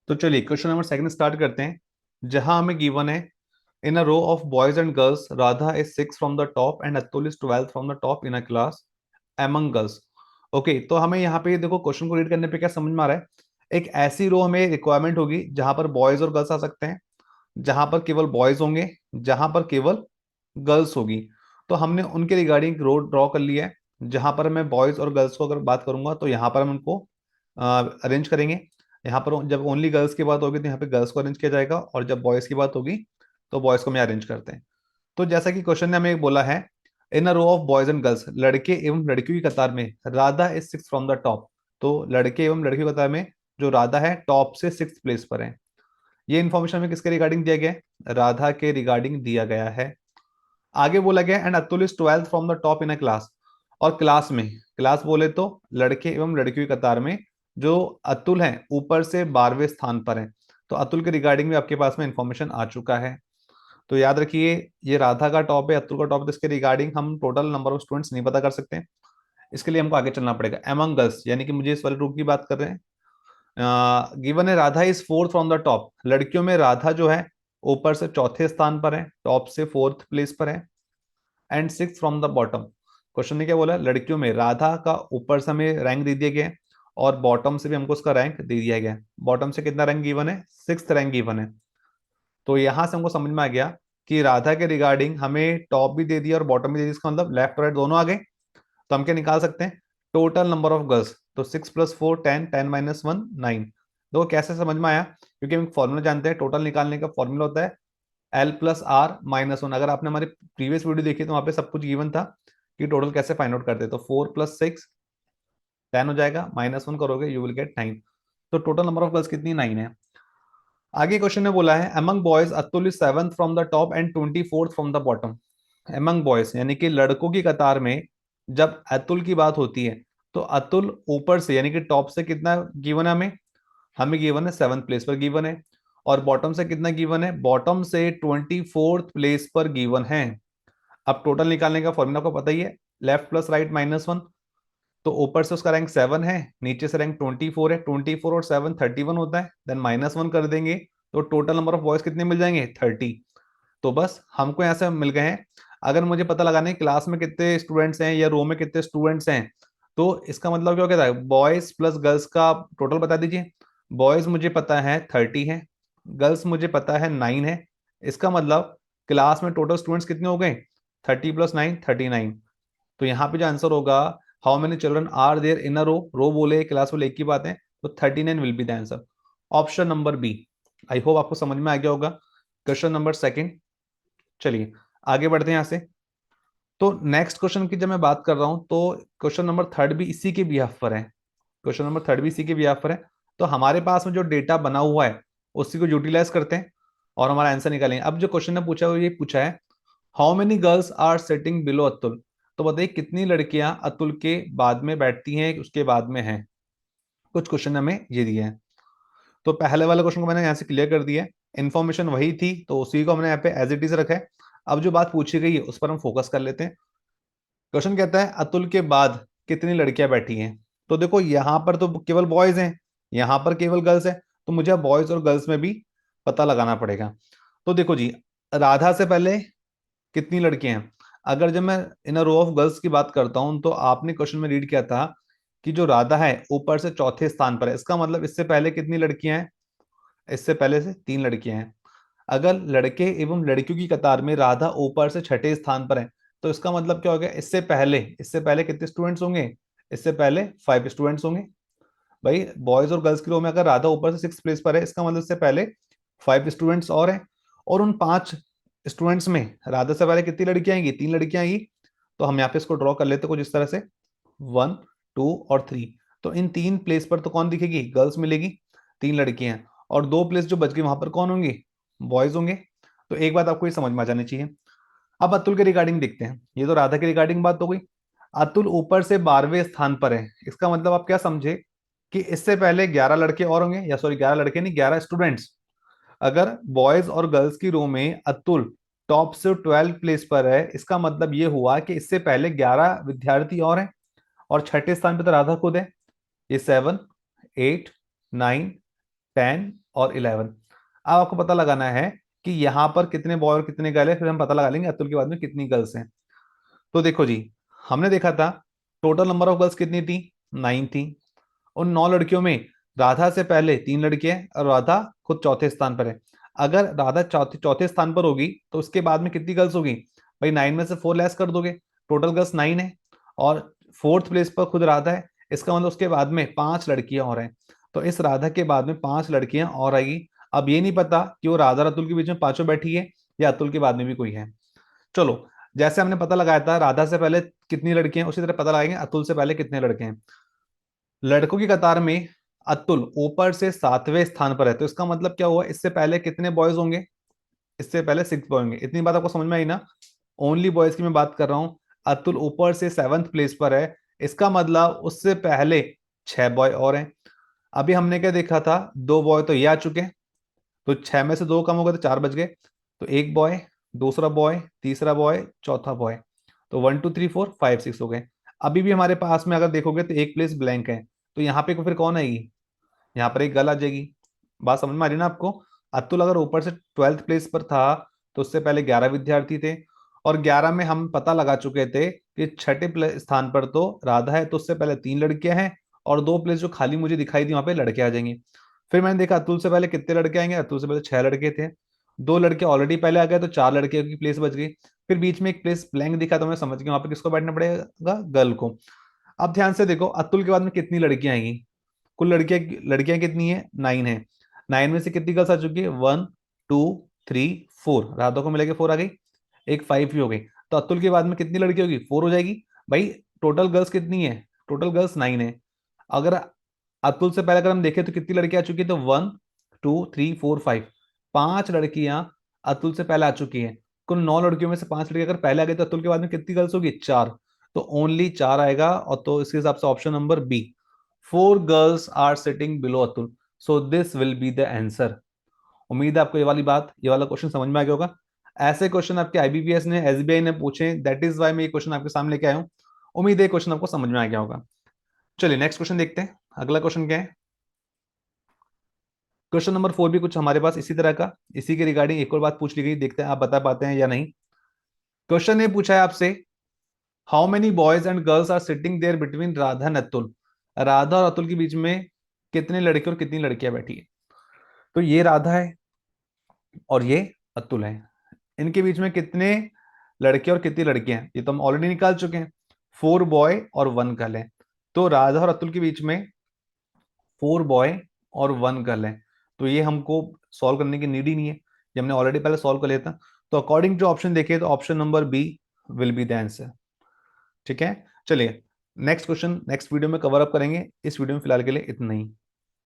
तो चलिए question number second start करते हैं। जहां हमें गिवन है, in a row of boys and girls Radha is 6 from the top and Atul is 12 from the top in a class among girls. Okay, तो हमें यहाँ पे देखो क्वेश्चन को रीड करने पे क्या समझ में आ रहा है। एक ऐसी रो हमें रिक्वायरमेंट होगी जहां पर बॉयज और गर्ल्स आ सकते हैं, जहां पर केवल बॉयज होंगे, जहां पर केवल गर्ल्स होगी। तो हमने उनके रिगार्डिंग रो ड्रॉ कर लिया है। जहां पर मैं बॉयज और गर्ल्स को अगर बात करूंगा तो यहाँ पर हम उनको अरेंज करेंगे। यहाँ पर जब ओनली गर्ल्स की बात होगी तो यहाँ पे गर्ल्स को अरेंज किया जाएगा, और जब बॉयज की बात होगी तो बॉयज को हम अरेंज करते हैं। तो जैसा कि क्वेश्चन ने हमें बोला है, in a row of boys and girls, लड़के एवं लड़कियों की कतार में Radha is 6 from the top. तो लड़के एवं लड़कियों की कतार में जो राधा है टॉप से 6th प्लेस पर है। ये इन्फॉर्मेशन हमें किसके रिगार्डिंग दिया गया है? राधा के रिगार्डिंग दिया गया है। आगे बोला गया and Atul is 12th from the top in a class. और क्लास में, क्लास बोले तो लड़के एवं लड़कियों की कतार में जो अतुल है ऊपर से 12वें स्थान पर है। तो अतुल के रिगार्डिंग में आपके पास में इंफॉर्मेशन आ चुका है। तो याद रखिए, ये राधा का टॉप है, अतुल का टॉप है, तो इसके रिगार्डिंग हम टोटल नंबर ऑफ स्टूडेंट्स नहीं पता कर सकते। इसके लिए हमको आगे चलना पड़ेगा। एमंग गर्ल्स यानी कि मुझे इस वाले रूप की बात कर रहे हैं। गिवन है Radha is 4th from the top. लड़कियों में राधा जो है ऊपर से चौथे स्थान पर है, टॉप से 4th प्लेस पर है। And 6th from the bottom. Question ने क्या बोला? लड़कियों में राधा का ऊपर से हमें रैंक दे दिया गया है, और बॉटम से भी हमको उसका रैंक दे दिया गया है। बॉटम से कितना रैंक गिवन है? 6th रैंक गिवन है। तो यहां से हमको समझ में आ गया कि राधा के रिगार्डिंग हमें टॉप भी दे दिया और बॉटम भी दे दिया, इसका मतलब लेफ्ट राइट दोनों आ गए। तो हम क्या निकाल सकते हैं? Total number of girls. तो 6 + 4 10, 10 - 1 9। देखो कैसे समझ में आया, क्योंकि हम फॉर्मूला जानते हैं, टोटल निकालने का फॉर्मूला होता है L+R - 1। अगर आपने हमारी प्रीवियस वीडियो देखी तो वहां पे सब कुछ गिवन था कि टोटल कैसे फाइंड आउट करते हैं। तो 4 + 6 10 हो जाएगा, -1 करोगे यू विल गेट 9। तो टोटल नंबर ऑफ गर्ल्स कितनी? 9 है। आगे क्वेश्चन में बोला है among boys Atul is 7th from the top and 24th from the bottom. Among boys यानी कि लड़कों की कतार में जब अतुल की बात होती है तो अतुल ऊपर से यानी कि टॉप से कितना गिवन है हमें? हमें गिवन है 7th प्लेस पर गिवन है। और बॉटम से कितना गिवन है? बॉटम से 24th प्लेस पर गिवन है। अब टोटल निकालने का फॉर्मूला को पता ही है, लेफ्ट प्लस राइट -1। तो ऊपर से उसका रैंक 7 है, नीचे से रैंक 24 है। 24 और 7 31 होता है, देन -1 कर देंगे तो टोटल नंबर ऑफ बॉयज कितने मिल जाएंगे? 30। तो बस हमको यहाँ से मिल गए हैं। अगर मुझे पता लगाना है क्लास में कितने स्टूडेंट्स हैं या रो में कितने स्टूडेंट्स हैं, तो इसका मतलब क्या कहता है? बॉयज प्लस गर्ल्स का टोटल बता दीजिए। बॉयज मुझे पता है 30 है, गर्ल्स मुझे पता है 9 है। इसका मतलब क्लास में टोटल स्टूडेंट्स कितने हो गए? 30 + 9 39। तो यहाँ पे जो आंसर होगा, how many children are there in a row, row बोले क्लास बोले एक ही बात है, तो 39 will be the answer. Option number b. I hope आपको समझ में आ गया होगा क्वेश्चन नंबर सेकंड। चलिए आगे बढ़ते हैं यहाँ से। तो नेक्स्ट क्वेश्चन की जब मैं बात कर रहा हूं तो क्वेश्चन नंबर थर्ड भी इसी के बिहाफ पर है। क्वेश्चन नंबर थर्ड भी इसी के बिहाफ पर है। तो हमारे पास में जो डेटा बना हुआ है उसी को यूटिलाइज करते हैं और हमारा आंसर निकालेंगे। अब जो क्वेश्चन ने पूछा है वो ये पूछा है, how many girls are sitting below Atul. तो बताइए कितनी लड़कियां अतुल के बाद में बैठती हैं, उसके बाद में हैं। कुछ क्वेश्चन हमें ये दिए हैं। तो पहले वाले क्वेश्चन को मैंने यहाँ से क्लियर कर दिया है, इन्फॉर्मेशन वही थी तो उसी को हमने यहाँ पे एज इट इज रखा है। अब जो बात पूछी गई है उस पर हम फोकस कर लेते हैं। क्वेश्चन कहता है अतुल के बाद कितनी लड़कियां बैठी हैं। तो देखो यहाँ पर तो केवल बॉयज हैं, यहाँ पर केवल गर्ल्स है। तो मुझे बॉयज और गर्ल्स में भी पता लगाना पड़ेगा। तो देखो जी, राधा से पहले कितनी लड़कियां हैं? अगर जब मैं इन रो ऑफ गर्ल्स की बात करता हूं तो आपने क्वेश्चन में रीड किया था कि जो राधा है ऊपर से चौथे स्थान पर है। इसका मतलब इससे पहले कितनी लड़कियां हैं? इससे पहले से 3 लड़कियां हैं। अगर लड़के एवं लड़कियों की कतार में राधा ऊपर से छठे स्थान पर है, तो इसका मतलब क्या हो गया? इससे पहले कितने स्टूडेंट्स होंगे? इससे पहले 5 स्टूडेंट्स होंगे। भाई बॉयज और गर्ल्स की रो में अगर राधा ऊपर से 6th प्लेस पर है, इसका मतलब इससे पहले 5 स्टूडेंट्स और हैं। और उन 5 स्टूडेंट्स में राधा से पहले कितनी लड़कियां आएंगी? 3 लड़कियां आएंगी। तो हम यहाँ पे इसको ड्रॉ कर लेते कुछ इस तरह से, 1 2 और 3। तो इन 3 प्लेस पर तो कौन दिखेगी? गर्ल्स मिलेगी, 3 लड़कियां। और 2 प्लेस जो बच गई वहां पर कौन होंगे? बॉयज होंगे। तो एक बात आपको ये समझ में आ जानी चाहिए। अब अतुल के रिगार्डिंग देखते हैं। ये तो राधा के रिगार्डिंग बात हो गई। अतुल ऊपर से 12वें स्थान पर है, इसका मतलब आप क्या समझे कि इससे पहले 11 लड़के और होंगे, या सॉरी 11 लड़के नहीं, 11 स्टूडेंट्स। अगर बॉयज और गर्ल्स की रो में अतुल टॉप से 12 प्लेस पर है, इसका मतलब ये हुआ कि इससे पहले 11 विद्यार्थी और हैं। और छठे स्थान पर तो राधा खुद है। ये 7 8 9 10 और 11। अब आपको पता लगाना है कि यहाँ पर कितने बॉय और कितने गर्ल है, फिर हम पता लगा लेंगे अतुल के बाद में कितनी गर्ल्स हैं। तो देखो जी, हमने देखा था टोटल नंबर ऑफ गर्ल्स कितनी थी, 9 थी। उन 9 लड़कियों में राधा से पहले 3 लड़कियां हैं और राधा खुद चौथे स्थान पर है। अगर राधा चौथे चौथे स्थान पर होगी तो उसके बाद में कितनी गर्ल्स होगी भाई, 9 में से 4 लेस कर दोगे, टोटल गर्ल्स 9 है। और फोर्थ प्लेस पर खुद राधा है, इसका मतलब उसके बाद में 5 लड़कियां और हैं। तो इस राधा के बाद में 5 लड़कियां और आएगी। अब ये नहीं पता कि वो राधा और अतुल के बीच में पांचों बैठी है या अतुल के बाद में भी कोई है। चलो, जैसे हमने पता लगाया था राधा से पहले कितनी लड़कियां हैं, उसी तरह पता लगाएंगे अतुल से पहले कितने लड़के हैं। लड़कों की कतार में अतुल ऊपर से 7वें स्थान पर है, तो इसका मतलब क्या हुआ, इससे पहले कितने बॉयज होंगे, इससे पहले 6 बॉय होंगे। इतनी बात आपको समझ में आई ना, ओनली बॉयज की मैं बात कर रहा हूं। अतुल ऊपर से 7th प्लेस पर है, इसका मतलब उससे पहले 6 बॉय और हैं। अभी हमने क्या देखा था, 2 बॉय तो ये आ चुके हैं, तो 6 में से 2 कम हो गए तो 4 बच गए। तो एक बॉय, दूसरा बॉय, तीसरा बॉय, चौथा बॉय, तो 1 2 3 4 5 6 हो गए। अभी भी हमारे पास में अगर देखोगे तो एक प्लेस ब्लैंक है, तो यहाँ पे फिर कौन आएगी, यहाँ पर एक गर्ल आ जाएगी। बात समझ में आ रही है ना आपको। अतुल अगर ऊपर से 12th प्लेस पर था तो उससे पहले 11 विद्यार्थी थे, और 11 में हम पता लगा चुके थे कि छठे स्थान पर तो राधा है, तो उससे पहले 3 लड़कियां हैं, और 2 प्लेस जो खाली मुझे दिखाई दी वहां पे लड़के आ जाएंगे। फिर मैंने देखा अतुल से पहले कितने लड़के आएंगे, अतुल से पहले 6 लड़के थे, 2 लड़के ऑलरेडी पहले आ गए तो 4 लड़के की प्लेस बच गई। फिर बीच में एक प्लेस ब्लैंक दिखा तो मैं समझ गया वहां पे किसको बैठना पड़ेगा, गर्ल को। अब ध्यान से देखो अतुल के बाद में कितनी लड़कियां आएंगी, कुल लड़कियां लड़कियां कितनी है, 9 है। 9 में से कितनी गर्ल्स आ चुकी है, 1 2 3 4, राधा को मिलेगा 4 आ गई, एक 5 भी हो गई। तो अतुल के बाद में कितनी लड़की होगी, 4 हो जाएगी। भाई टोटल गर्ल्स कितनी है, टोटल गर्ल्स 9 है। अगर अतुल से पहले अगर हम देखें तो कितनी लड़कियां आ चुकी है, तो 1 2 3 4 5, 5 लड़कियां अतुल से पहले आ चुकी हैं। कुल 9 लड़कियों में से 5 लड़कियां अगर पहले आ गई तो अतुल के बाद में कितनी गर्ल्स होगी, 4। तो ओनली 4 आएगा, और तो इसके हिसाब से option number B, 4 girls are sitting below Atul, so this will be the answer. उम्मीद है आपको ये वाला क्वेश्चन समझ में आ गया होगा। ऐसे क्वेश्चन आपके आईबीपीएस ने, एसबीआई ने पूछे, दैट इज वाई मैं ये क्वेश्चन आपके सामने लेके आया हूं। उम्मीद है क्वेश्चन आपको समझ में आ गया होगा। चलिए नेक्स्ट क्वेश्चन देखते हैं, अगला क्वेश्चन क्या है। क्वेश्चन नंबर 4 भी कुछ हमारे पास इसी तरह का, इसी के रिगार्डिंग एक और बात पूछ ली गई, देखते हैं आप बता पाते हैं या नहीं। क्वेश्चन ये पूछा है आपसे, how many boys and girls are sitting there between Radha and Atul, Radha और अतुल के बीच में कितने लड़के और कितनी लड़कियां बैठी है। तो ये राधा है और ये अतुल है, इनके बीच में कितने लड़के और कितनी लड़कियां हैं ये तो हम ऑलरेडी निकाल चुके हैं, 4 बॉय और 1 गर्ल है। तो राधा और अतुल के बीच में 4 बॉय और 1 गर्ल है, तो ये हमको सॉल्व करने की नीड ही नहीं है, ये हमने ऑलरेडी पहले सॉल्व कर लिया था। तो अकॉर्डिंग टू ऑप्शन देखे तो option number B will be the answer. ठीक है, चलिए नेक्स्ट क्वेश्चन नेक्स्ट वीडियो में कवर अप करेंगे, इस वीडियो में फिलहाल के लिए इतना ही।